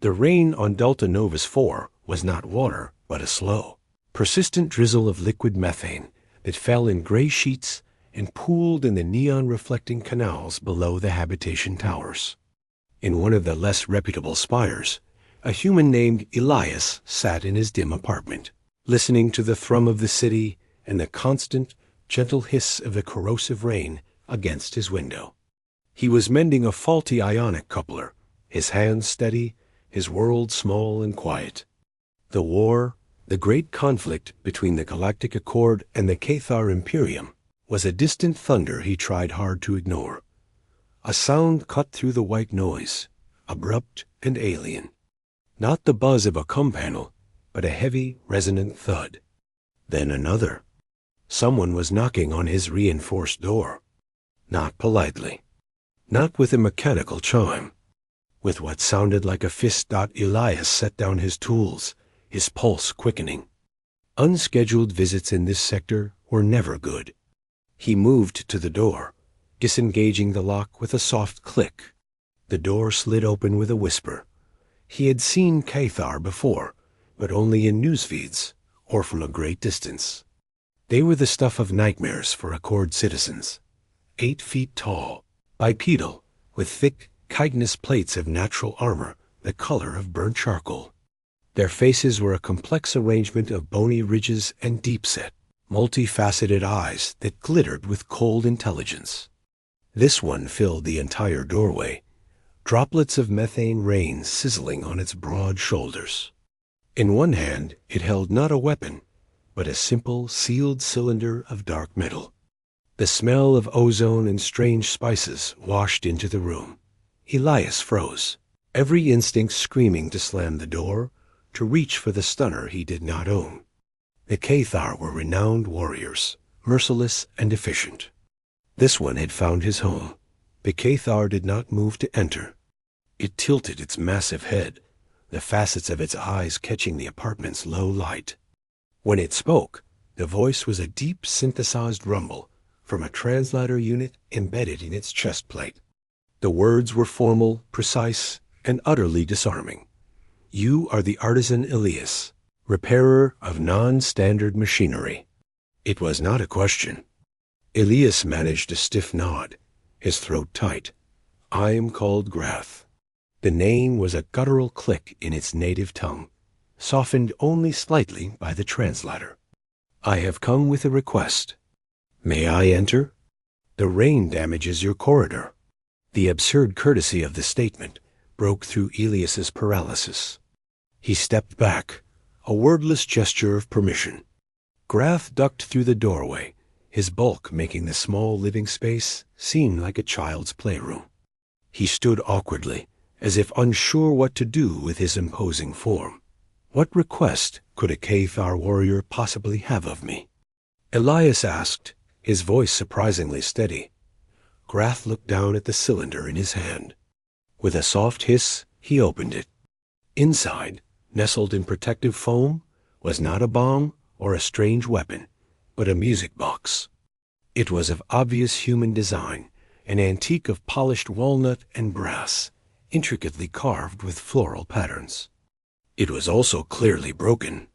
The rain on Delta Novus 4 was not water, but a slow, persistent drizzle of liquid methane that fell in gray sheets and pooled in the neon-reflecting canals below the habitation towers. In one of the less reputable spires, a human named Elias sat in his dim apartment, listening to the thrum of the city and the constant, gentle hiss of the corrosive rain against his window. He was mending a faulty ionic coupler, his hands steady, his world small and quiet. The war, the great conflict between the Galactic Accord and the Cathar Imperium, was a distant thunder he tried hard to ignore. A sound cut through the white noise, abrupt and alien. Not the buzz of a COM panel, but a heavy, resonant thud. Then another. Someone was knocking on his reinforced door. Not politely. Not with a mechanical chime. With what sounded like a fist. Elias set down his tools, his pulse quickening. Unscheduled visits in this sector were never good. He moved to the door, disengaging the lock with a soft click. The door slid open with a whisper. He had seen Cathar before, but only in newsfeeds or from a great distance. They were the stuff of nightmares for Accord citizens. 8 feet tall, bipedal, with thick, chitinous plates of natural armor the color of burnt charcoal. Their faces were a complex arrangement of bony ridges and deep-set, multifaceted eyes that glittered with cold intelligence. This one filled the entire doorway, droplets of methane rain sizzling on its broad shoulders. In one hand it held not a weapon, but a simple sealed cylinder of dark metal. The smell of ozone and strange spices washed into the room. Elias froze, every instinct screaming to slam the door, to reach for the stunner he did not own. The Cathar were renowned warriors, merciless and efficient. This one had found his home. The Cathar did not move to enter. It tilted its massive head, the facets of its eyes catching the apartment's low light. When it spoke, the voice was a deep synthesized rumble from a translator unit embedded in its chest plate. The words were formal, precise, and utterly disarming. You are the artisan Elias, repairer of non-standard machinery. It was not a question. Elias managed a stiff nod, his throat tight. I am called Grath. The name was a guttural click in its native tongue, softened only slightly by the translator. I have come with a request. May I enter? The rain damages your corridor. The absurd courtesy of the statement broke through Elias's paralysis. He stepped back, a wordless gesture of permission. Grath ducked through the doorway, his bulk making the small living space seem like a child's playroom. He stood awkwardly, as if unsure what to do with his imposing form. What request could a Cathar warrior possibly have of me? Elias asked, his voice surprisingly steady. Grath looked down at the cylinder in his hand. With a soft hiss, he opened it. Inside, nestled in protective foam, was not a bomb or a strange weapon, but a music box. It was of obvious human design, an antique of polished walnut and brass, intricately carved with floral patterns. It was also clearly broken.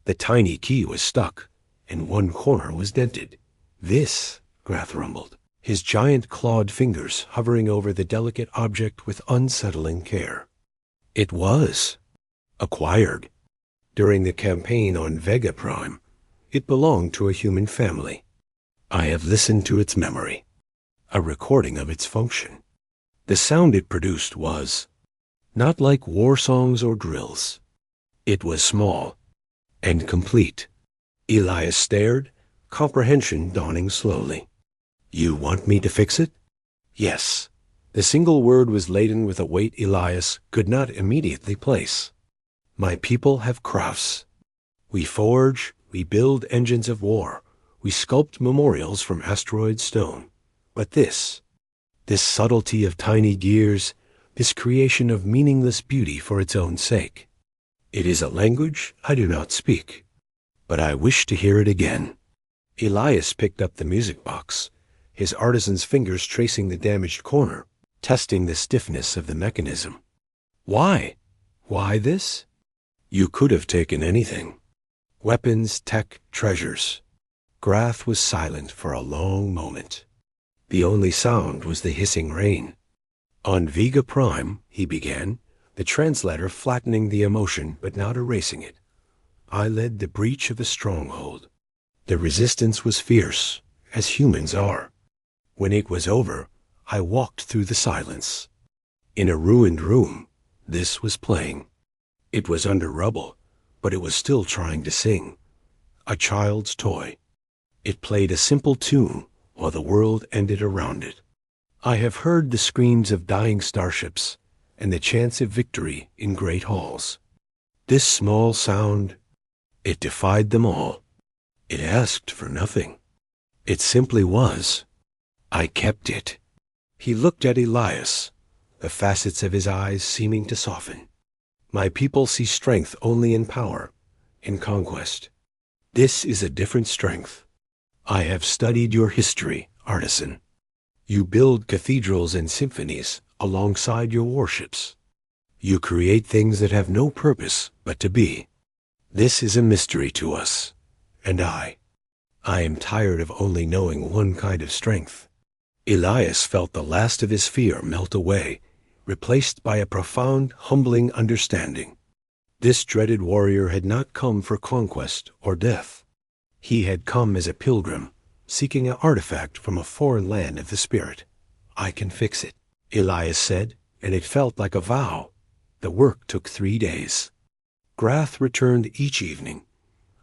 The tiny key was stuck, and one corner was dented. This, Grath rumbled, his giant clawed fingers hovering over the delicate object with unsettling care. It was acquired. During the campaign on Vega Prime, it belonged to a human family. I have listened to its memory, a recording of its function. The sound it produced was not like war songs or drills. It was small and complete. Elias stared, comprehension dawning slowly. You want me to fix it? Yes. The single word was laden with a weight Elias could not immediately place. My people have crafts. We forge, we build engines of war, we sculpt memorials from asteroid stone. But this subtlety of tiny gears, this creation of meaningless beauty for its own sake. It is a language I do not speak, but I wish to hear it again. Elias picked up the music box, his artisan's fingers tracing the damaged corner, testing the stiffness of the mechanism. Why? Why this? You could have taken anything. Weapons, tech, treasures. Grath was silent for a long moment. The only sound was the hissing rain. On Vega Prime, he began, the translator flattening the emotion but not erasing it. I led the breach of a stronghold. The resistance was fierce, as humans are. When it was over, I walked through the silence. In a ruined room, this was playing. It was under rubble, but it was still trying to sing. A child's toy. It played a simple tune while the world ended around it. I have heard the screams of dying starships and the chants of victory in great halls. This small sound, it defied them all. It asked for nothing. It simply was. I kept it. He looked at Elias, the facets of his eyes seeming to soften. My people see strength only in power, in conquest. This is a different strength. I have studied your history, artisan. You build cathedrals and symphonies alongside your warships. You create things that have no purpose but to be. This is a mystery to us, and I am tired of only knowing one kind of strength. Elias felt the last of his fear melt away, replaced by a profound, humbling understanding. This dreaded warrior had not come for conquest or death. He had come as a pilgrim, seeking an artifact from a foreign land of the spirit. I can fix it, Elias said, and it felt like a vow. The work took 3 days. Grath returned each evening,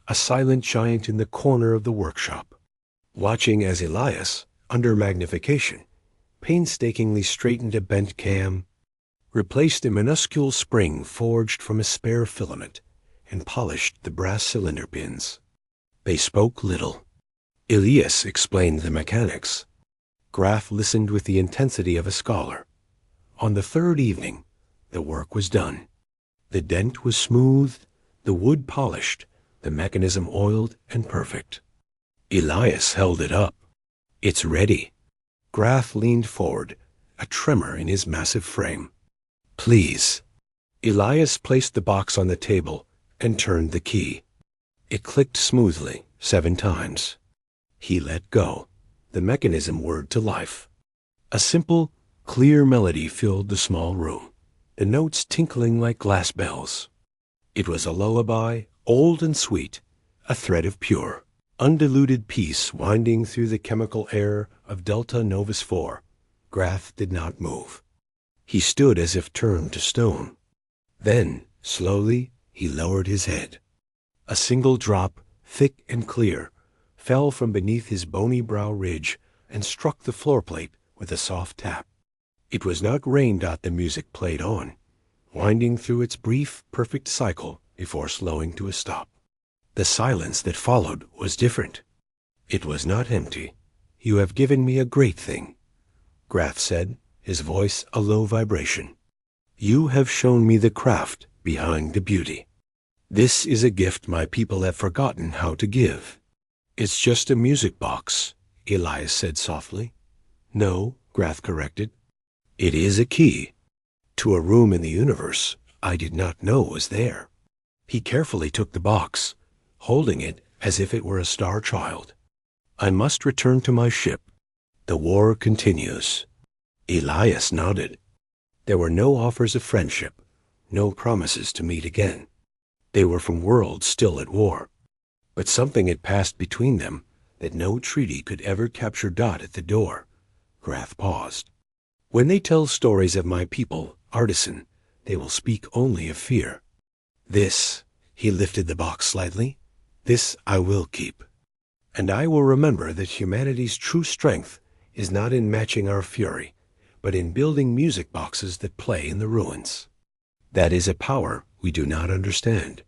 a silent giant in the corner of the workshop, watching as Elias, under magnification, painstakingly straightened a bent cam, replaced a minuscule spring forged from a spare filament, and polished the brass cylinder pins. They spoke little. Elias explained the mechanics. Grath listened with the intensity of a scholar. On the 3rd evening, the work was done. The dent was smooth, the wood polished, the mechanism oiled and perfect. Elias held it up. It's ready. Grath leaned forward, a tremor in his massive frame. Please. Elias placed the box on the table and turned the key. It clicked smoothly 7 times. He let go. The mechanism whirred to life. A simple, clear melody filled the small room, the notes tinkling like glass bells. It was a lullaby, old and sweet, a thread of pure, undiluted peace winding through the chemical air of Delta Novus 4. Grath did not move. He stood as if turned to stone. Then, slowly, he lowered his head. A single drop, thick and clear, fell from beneath his bony brow ridge and struck the floor plate with a soft tap. It was not rain. The music played on, winding through its brief, perfect cycle before slowing to a stop. The silence that followed was different. It was not empty. You have given me a great thing, Grath said, his voice a low vibration. You have shown me the craft behind the beauty. This is a gift my people have forgotten how to give. It's just a music box, Elias said softly. No, Grath corrected. It is a key to a room in the universe I did not know was there. He carefully took the box, holding it as if it were a star child. I must return to my ship. The war continues. Elias nodded. There were no offers of friendship, no promises to meet again. They were from worlds still at war. But something had passed between them that no treaty could ever capture. At the door, Grath paused. When they tell stories of my people, artisan, they will speak only of fear. This, he lifted the box slightly, this I will keep. And I will remember that humanity's true strength is not in matching our fury, but in building music boxes that play in the ruins. That is a power we do not understand.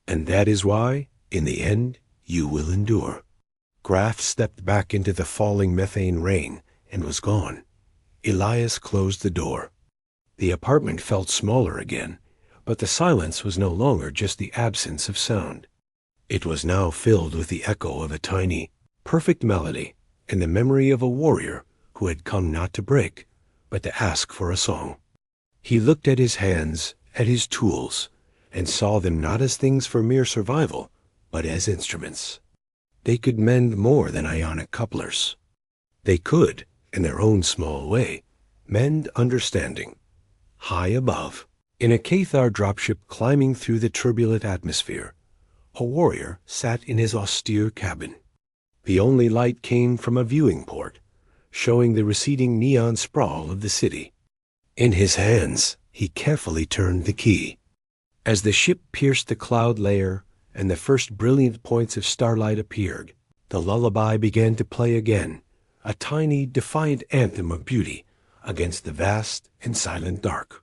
And that is why, in the end, you will endure. Grath stepped back into the falling methane rain and was gone. Elias closed the door. The apartment felt smaller again, but the silence was no longer just the absence of sound. It was now filled with the echo of a tiny, perfect melody and the memory of a warrior who had come not to break, but to ask for a song. He looked at his hands at his tools and saw them not as things for mere survival, but as instruments. They could mend more than ionic couplers. They could, in their own small way, mend understanding. High above, in a Cathar dropship climbing through the turbulent atmosphere, a warrior sat in his austere cabin. The only light came from a viewing port, showing the receding neon sprawl of the city. In his hands, he carefully turned the key. As the ship pierced the cloud layer and the first brilliant points of starlight appeared, the lullaby began to play again, a tiny, defiant anthem of beauty against the vast and silent dark.